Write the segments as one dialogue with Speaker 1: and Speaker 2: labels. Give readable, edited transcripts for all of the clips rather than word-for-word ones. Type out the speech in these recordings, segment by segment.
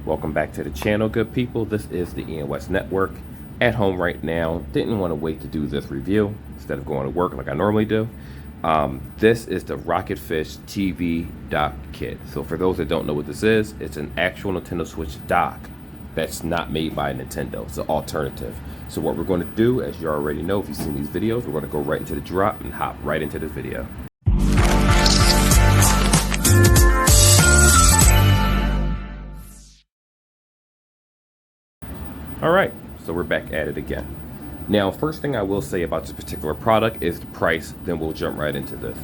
Speaker 1: Welcome back to the channel, good people. This is the Ian West Network. At home right now. Didn't want to wait to do this review instead of going to work like I normally do. This is the Rocketfish TV dock kit. So for those that don't know what this is, it's an actual Nintendo Switch dock that's not made by Nintendo. It's an alternative. So what we're going to do, as you already know if you've seen these videos, we're going to go right into the drop and hop right into this video. Alright, so we're back at it again. Now, first thing I will say about this particular product is the price, then we'll jump right into this.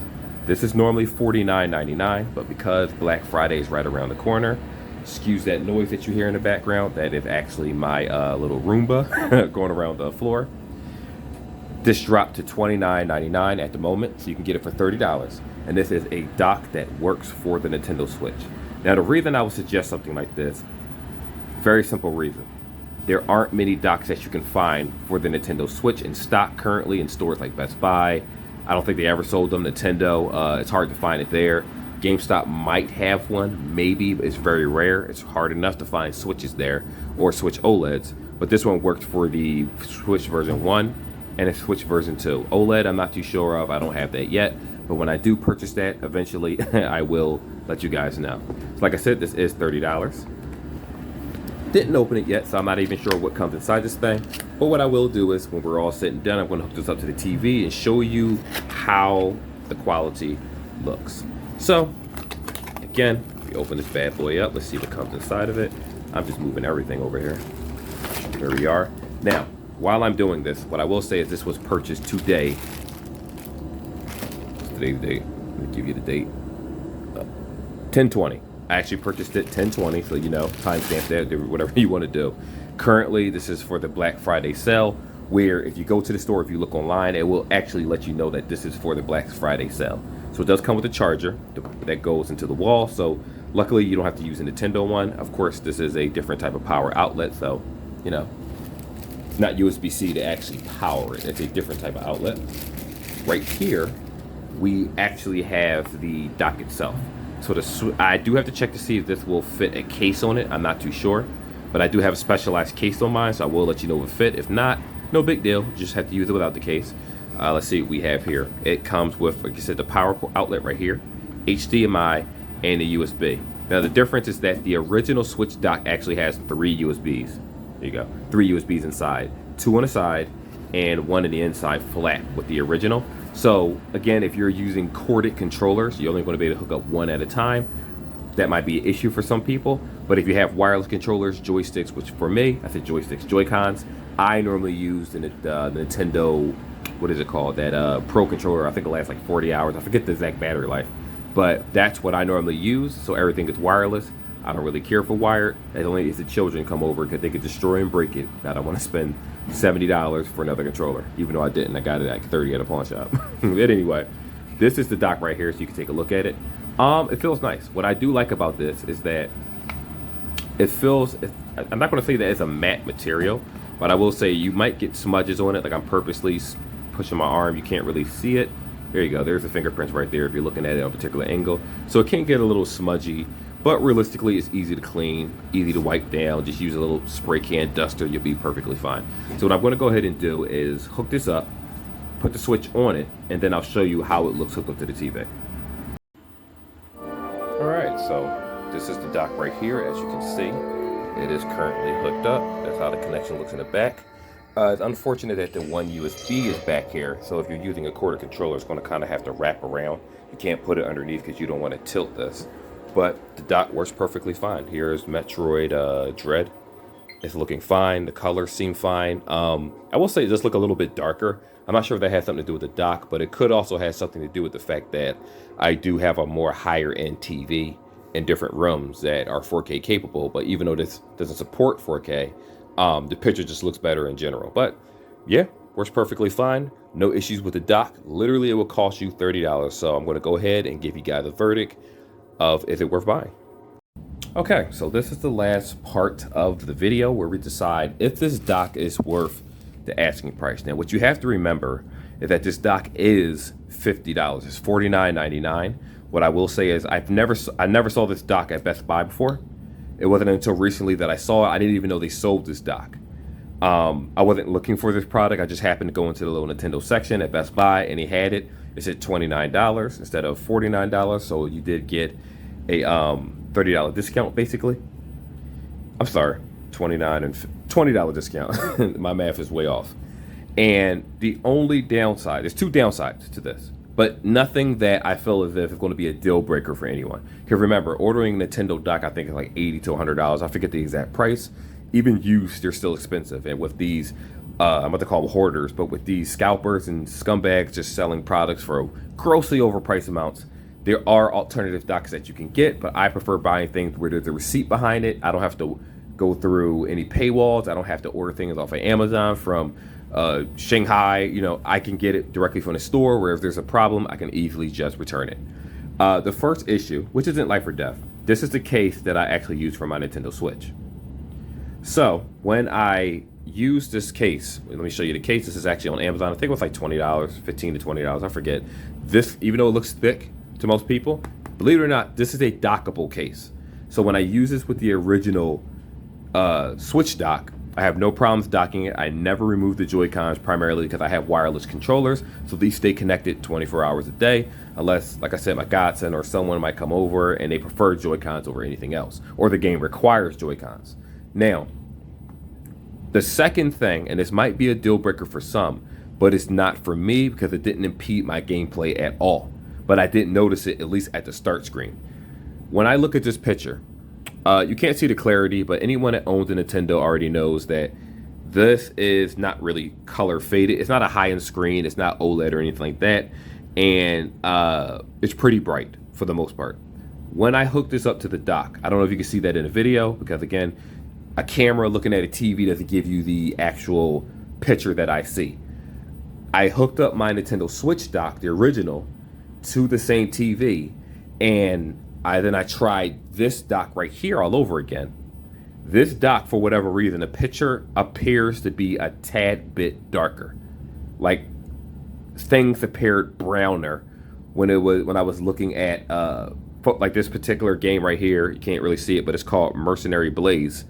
Speaker 1: This is normally $49.99, but because Black Friday is right around the corner, excuse that noise that you hear in the background, that is actually my little Roomba going around the floor. This dropped to $29.99 at the moment, so you can get it for $30. And this is a dock that works for the Nintendo Switch. Now, the reason I would suggest something like this, very simple reason. There aren't many docks that you can find for the Nintendo Switch in stock currently in stores like Best Buy. I don't think they ever sold them. Nintendo, it's hard to find it there. GameStop might have one, maybe, but it's very rare. It's hard enough to find Switches there or Switch OLEDs. But this one worked for the Switch version 1 and a Switch version 2. OLED, I'm not too sure of. I don't have that yet. But when I do purchase that, eventually, I will let you guys know. So like I said, this is $30. Didn't open it yet, so I'm not even sure what comes inside this thing. But what I will do is, when we're all sitting down, I'm going to hook this up to the TV and show you how the quality looks. So, again, if you open this bad boy up, let's see what comes inside of it. I'm just moving everything over here. There we are. Now, while I'm doing this, what I will say is this was purchased today. What's today's date? Let me give you the date. 10/20. I actually purchased it 10/20, so you know, timestamp that, do whatever you want to do. Currently, this is for the Black Friday sale, where if you go to the store, if you look online, it will actually let you know that this is for the Black Friday sale. So it does come with a charger that goes into the wall, so luckily you don't have to use a Nintendo one. Of course, this is a different type of power outlet, so, you know, it's not USB-C to actually power it. It's a different type of outlet. Right here, we actually have the dock itself. So I do have to check to see if this will fit a case on it. I'm not too sure, but I do have a specialized case on mine, so I will let you know if it fit. If not, no big deal. You just have to use it without the case. Let's see what we have here. It comes with, like I said, the power outlet right here, HDMI, and the USB. Now the difference is that the original Switch dock actually has 3 USBs. There you go, 3 USBs inside, 2 on the side, and 1 in the inside flat with the original. So again, if you're using corded controllers, you're only going to be able to hook up 1 at a time. That might be an issue for some people, but if you have wireless controllers, joysticks, which for me, I said joysticks, Joy-Cons, I normally use the Nintendo, what is it called, that Pro controller. I think it lasts like 40 hours. I forget the exact battery life, but that's what I normally use, so everything is wireless. I don't really care for wired, as only if the children come over because they could destroy and break it. I don't want to spend $70 for another controller, even though I didn't. I got it at 30 at a pawn shop. But anyway, this is the dock right here, so you can take a look at it. It feels nice. What I do like about this is that it feels, I'm not going to say that it's a matte material, but I will say you might get smudges on it. Like I'm purposely pushing my arm, you can't really see it. There you go, there's the fingerprints right there if you're looking at it on a particular angle. So it can get a little smudgy, but realistically it's easy to clean, easy to wipe down. Just use a little spray can duster, you'll be perfectly fine. So what I'm going to go ahead and do is hook this up, put the Switch on it, and then I'll show you how it looks hooked up to the TV. Alright, so this is the dock right here. As you can see, it is currently hooked up. That's how the connection looks in the back. It's unfortunate that the 1 USB is back here, so if you're using a corded controller, it's going to kind of have to wrap around. You can't put it underneath because you don't want to tilt this. But the dock works perfectly fine. Here's Metroid Dread. It's looking fine. The colors seem fine. I will say it does look a little bit darker. I'm not sure if that has something to do with the dock, but it could also have something to do with the fact that I do have a more higher end TV in different rooms that are 4K capable. But even though this doesn't support 4K, the picture just looks better in general. But yeah, works perfectly fine. No issues with the dock. Literally, it will cost you $30. So I'm going to go ahead and give you guys a verdict of is it worth buying. Okay, so this is the last part of the video where we decide if this dock is worth the asking price. Now, what you have to remember is that this dock is $50. It's $49.99. What I will say is I never saw this dock at Best Buy before. It wasn't until recently that I saw it. I didn't even know they sold this dock. I wasn't looking for this product. I just happened to go into the little Nintendo section at Best Buy, and he had it. It said $29 instead of $49, so you did get a $30 discount, basically. I'm sorry, $20 discount. My math is way off. And the only downside, there's two downsides to this, but nothing that I feel as if it's going to be a deal breaker for anyone. Because remember, ordering a Nintendo dock, I think is like $80 to $100. I forget the exact price. Even used, they're still expensive. And with these, I'm about to call them hoarders, but with these scalpers and scumbags just selling products for grossly overpriced amounts, there are alternative docks that you can get, but I prefer buying things where there's a receipt behind it. I don't have to go through any paywalls. I don't have to order things off of Amazon from Shanghai. You know, I can get it directly from the store, where if there's a problem, I can easily just return it. The first issue, which isn't life or death, this is the case that I actually use for my Nintendo Switch. So when I use this case, let me show you the case. This is actually on Amazon. I think it was like $20, $15 to $20. I forget. This, even though it looks thick to most people, believe it or not, this is a dockable case. So when I use this with the original Switch dock, I have no problems docking it. I never remove the Joy-Cons, primarily because I have wireless controllers, so these stay connected 24 hours a day, unless, like I said, my godson or someone might come over and they prefer Joy-Cons over anything else, or the game requires Joy-Cons. Now, the second thing, and this might be a deal breaker for some, but it's not for me because it didn't impede my gameplay at all. But I didn't notice it, at least at the start screen. When I look at this picture, you can't see the clarity, but anyone that owns a Nintendo already knows that this is not really color faded. It's not a high-end screen. It's not OLED or anything like that. And it's pretty bright for the most part. When I hook this up to the dock, I don't know if you can see that in the video, because again, a camera looking at a TV doesn't give you the actual picture that I see. I hooked up my Nintendo Switch dock, the original, to the same TV, and then I tried this dock right here all over again. This dock, for whatever reason, the picture appears to be a tad bit darker. Like things appeared browner when I was looking at like this particular game right here. You can't really see it, but it's called Mercenary Blaze.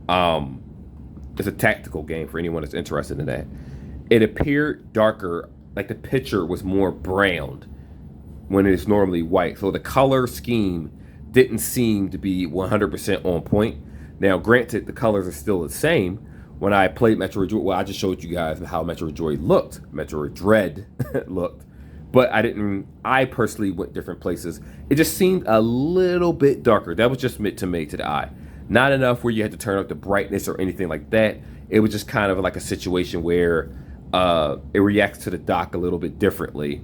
Speaker 1: It's a tactical game for anyone that's interested in that. It appeared darker, like the picture was more browned when it's normally white. So the color scheme didn't seem to be 100% on point. Now, granted, the colors are still the same. When I played Metroid Dread, well, I just showed you guys how Metroid Dread looked. But I personally went different places. It just seemed a little bit darker. That was just meant to me, to the eye. Not enough where you had to turn up the brightness or anything like that. It was just kind of like a situation where it reacts to the dock a little bit differently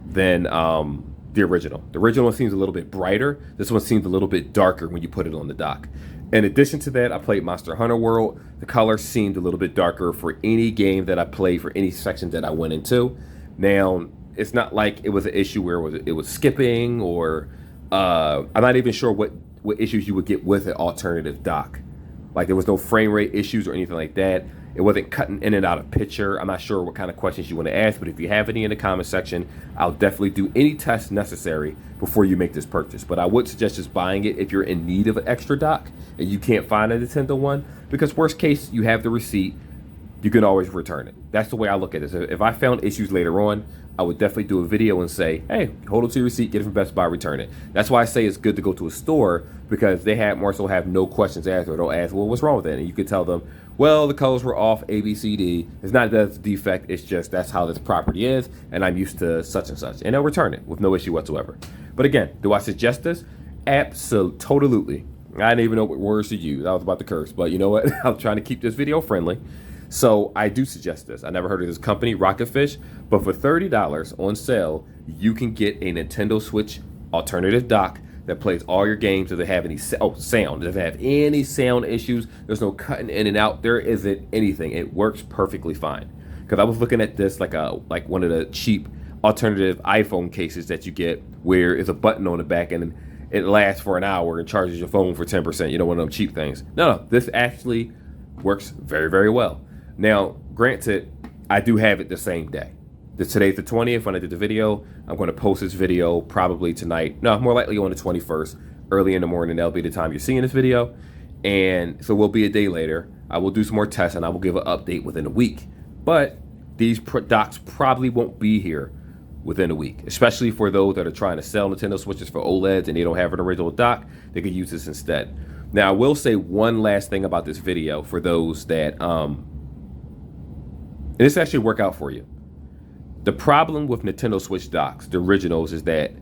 Speaker 1: than the original. The original seems a little bit brighter. This one seems a little bit darker when you put it on the dock. In addition to that, I played Monster Hunter World. The color seemed a little bit darker for any game that I played, for any section that I went into. Now, it's not like it was an issue where it was skipping, or I'm not even sure what issues you would get with an alternative dock. Like, there was no frame rate issues or anything like that. It wasn't cutting in and out of picture. I'm not sure what kind of questions you want to ask, but if you have any in the comment section, I'll definitely do any tests necessary before you make this purchase. But I would suggest just buying it if you're in need of an extra dock and you can't find a Nintendo one, because worst case, you have the receipt. You can always return it. That's the way I look at it. So if I found issues later on, I would definitely do a video and say, hey, hold on to your receipt, get it from Best Buy, return it. That's why I say it's good to go to a store, because they more so have no questions asked, or they'll ask, well, what's wrong with it? And you can tell them, well, the colors were off, A, B, C, D. It's not that it's a defect, it's just that's how this property is, and I'm used to such and such. And they'll return it with no issue whatsoever. But again, do I suggest this? Absolutely. I didn't even know what words to use. I was about to curse, but you know what? I'm trying to keep this video friendly. So I do suggest this. I never heard of this company, Rocketfish, but for $30 on sale, you can get a Nintendo Switch alternative dock that plays all your games. Doesn't have any sound. Doesn't have any sound issues. There's no cutting in and out. There isn't anything. It works perfectly fine. Because I was looking at this like one of the cheap alternative iPhone cases that you get, where it's a button on the back and it lasts for an hour and charges your phone for 10%. You know, one of them cheap things. No, this actually works very, very well. Now, granted, I do have it the same day. Today's the 20th when I did the video. I'm going to post this video probably tonight. No, more likely on the 21st. early in the morning. That'll be the time you're seeing this video. And so we'll be a day later. I will do some more tests and I will give an update within a week. But these docks probably won't be here within a week, especially for those that are trying to sell Nintendo Switches for OLEDs and they don't have an original dock. They could use this instead. Now, I will say one last thing about this video for those that, this actually work out for you. The problem with Nintendo Switch docks, the originals, is that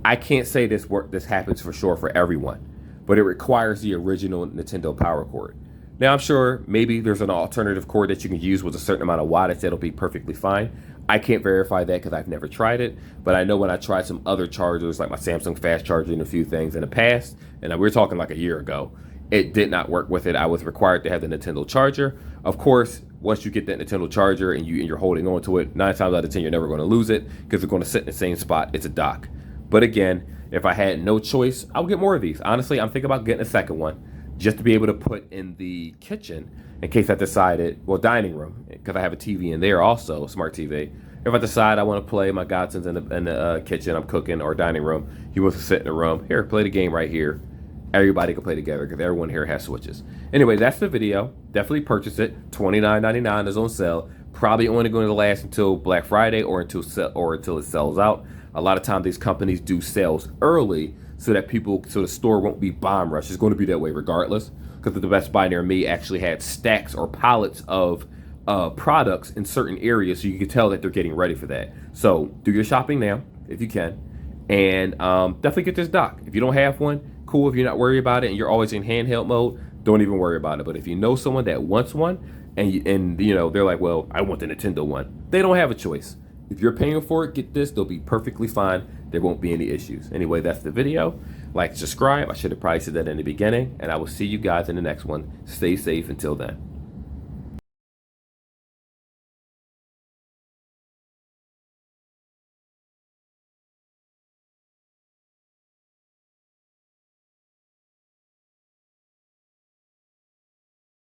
Speaker 1: I can't say this happens for sure for everyone, but it requires the original Nintendo power cord. Now, I'm sure maybe there's an alternative cord that you can use with a certain amount of wattage that'll be perfectly fine. I can't verify that because I've never tried it, but I know when I tried some other chargers, like my Samsung fast charger and a few things in the past, and we're talking like a year ago, it did not work with it. I was required to have the Nintendo charger. Of course, once you get that Nintendo charger and you're holding on to it, 9 times out of 10, you're never going to lose it because it's going to sit in the same spot. It's a dock. But again, if I had no choice, I would get more of these. Honestly, I'm thinking about getting a second one just to be able to put in the kitchen in case I decided, well, dining room, because I have a TV in there also, a smart TV. If I decide I want to play, my godson's in the kitchen, I'm cooking, or dining room, he wants to sit in the room. Here, play the game right here. Everybody can play together because everyone here has Switches. Anyway, that's the video. Definitely purchase it. $29.99 is on sale. Probably only going to last until Black Friday or until it sells out. A lot of times these companies do sales early so that the store won't be bomb rush. It's going to be that way regardless, because the Best Buy near me actually had stacks or pallets of products in certain areas, so you can tell that they're getting ready for that. So do your shopping now if you can, and definitely get this dock. If you don't have one, cool. If you're not worried about it and you're always in handheld mode, don't even worry about it. But if you know someone that wants one and you know they're like, well, I want the Nintendo one, they don't have a choice. If you're paying for it, get this. They'll be perfectly fine. There won't be any issues. Anyway, that's the video. Like, subscribe. I should have probably said that in the beginning, and I will see you guys in the next one. Stay safe until then.